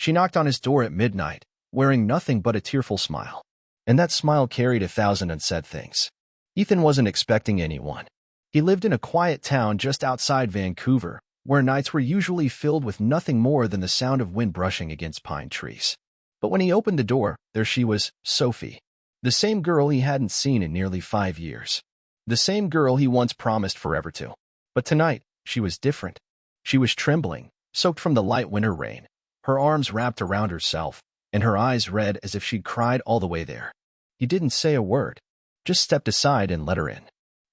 She knocked on his door at midnight, wearing nothing but a tearful smile. And that smile carried 1,000 unsaid things. Ethan wasn't expecting anyone. He lived in a quiet town just outside Vancouver, where nights were usually filled with nothing more than the sound of wind brushing against pine trees. But when he opened the door, there she was, Sophie. The same girl he hadn't seen in nearly 5 years. The same girl he once promised forever to. But tonight, she was different. She was trembling, soaked from the light winter rain, her arms wrapped around herself, and her eyes red as if she'd cried all the way there. He didn't say a word, just stepped aside and let her in.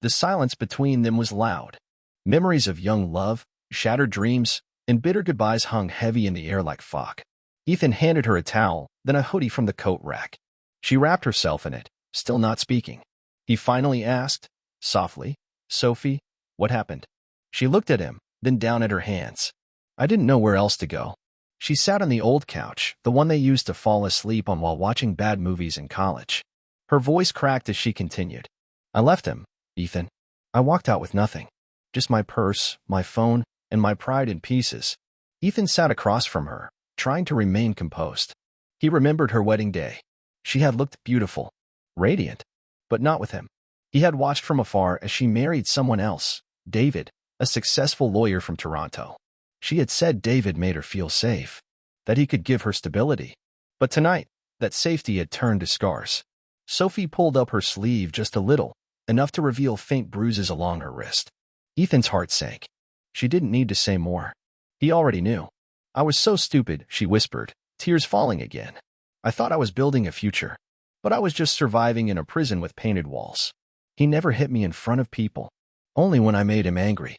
The silence between them was loud. Memories of young love, shattered dreams, and bitter goodbyes hung heavy in the air like fog. Ethan handed her a towel, then a hoodie from the coat rack. She wrapped herself in it, still not speaking. He finally asked, softly, "Sophie, what happened?" She looked at him, then down at her hands. "I didn't know where else to go." She sat on the old couch, the one they used to fall asleep on while watching bad movies in college. Her voice cracked as she continued. "I left him, Ethan. I walked out with nothing. Just my purse, my phone, and my pride in pieces." Ethan sat across from her, trying to remain composed. He remembered her wedding day. She had looked beautiful, radiant, but not with him. He had watched from afar as she married someone else, David, a successful lawyer from Toronto. She had said David made her feel safe, that he could give her stability. But tonight, that safety had turned to scars. Sophie pulled up her sleeve just a little, enough to reveal faint bruises along her wrist. Ethan's heart sank. She didn't need to say more. He already knew. "I was so stupid," she whispered, tears falling again. "I thought I was building a future, but I was just surviving in a prison with painted walls. He never hit me in front of people, only when I made him angry.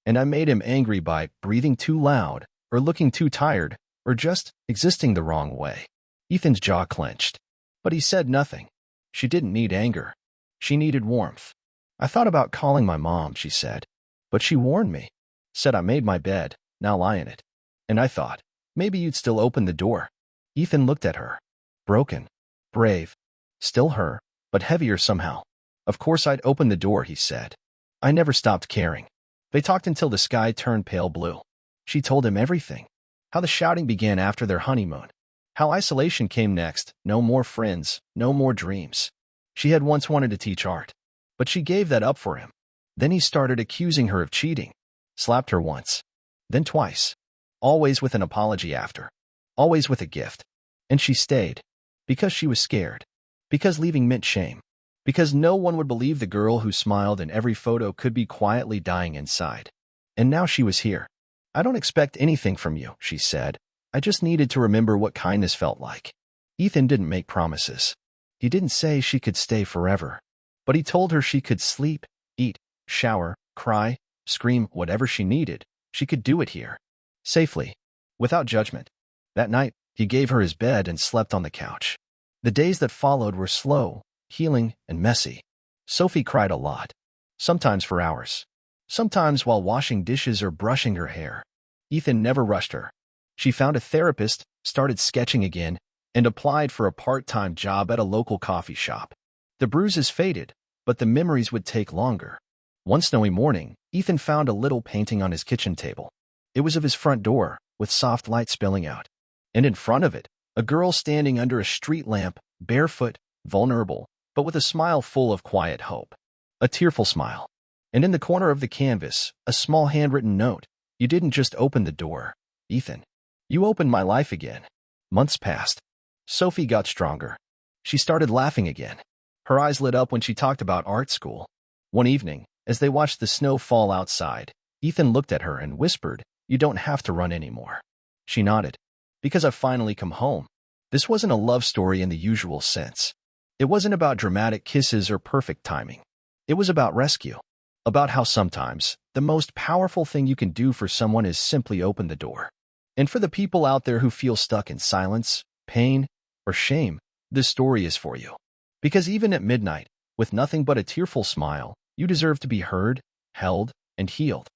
And I made him angry by breathing too loud, or looking too tired, or just existing the wrong way." Ethan's jaw clenched, but he said nothing. She didn't need anger. She needed warmth. "I thought about calling my mom," she said, "but she warned me. Said I made my bed, now lie in it. And I thought, maybe you'd still open the door." Ethan looked at her. Broken. Brave. Still her, but heavier somehow. "Of course I'd open the door," he said. "I never stopped caring." They talked until the sky turned pale blue. She told him everything. How the shouting began after their honeymoon. How isolation came next, no more friends, no more dreams. She had once wanted to teach art, but she gave that up for him. Then he started accusing her of cheating. Slapped her once. Then twice. Always with an apology after. Always with a gift. And she stayed. Because she was scared. Because leaving meant shame. Because no one would believe the girl who smiled in every photo could be quietly dying inside. And now she was here. "I don't expect anything from you," she said. "I just needed to remember what kindness felt like." Ethan didn't make promises. He didn't say she could stay forever. But he told her she could sleep, eat, shower, cry, scream, whatever she needed. She could do it here. Safely. Without judgment. That night, he gave her his bed and slept on the couch. The days that followed were slow, healing, and messy. Sophie cried a lot. Sometimes for hours. Sometimes while washing dishes or brushing her hair. Ethan never rushed her. She found a therapist, started sketching again, and applied for a part-time job at a local coffee shop. The bruises faded, but the memories would take longer. One snowy morning, Ethan found a little painting on his kitchen table. It was of his front door, with soft light spilling out. And in front of it, a girl standing under a street lamp, barefoot, vulnerable, but with a smile full of quiet hope. A tearful smile. And in the corner of the canvas, a small handwritten note. "You didn't just open the door, Ethan. You opened my life again." Months passed. Sophie got stronger. She started laughing again. Her eyes lit up when she talked about art school. One evening, as they watched the snow fall outside, Ethan looked at her and whispered, "You don't have to run anymore." She nodded. "Because I've finally come home." This wasn't a love story in the usual sense. It wasn't about dramatic kisses or perfect timing. It was about rescue. About how sometimes, the most powerful thing you can do for someone is simply open the door. And for the people out there who feel stuck in silence, pain, or shame, this story is for you. Because even at midnight, with nothing but a tearful smile, you deserve to be heard, held, and healed.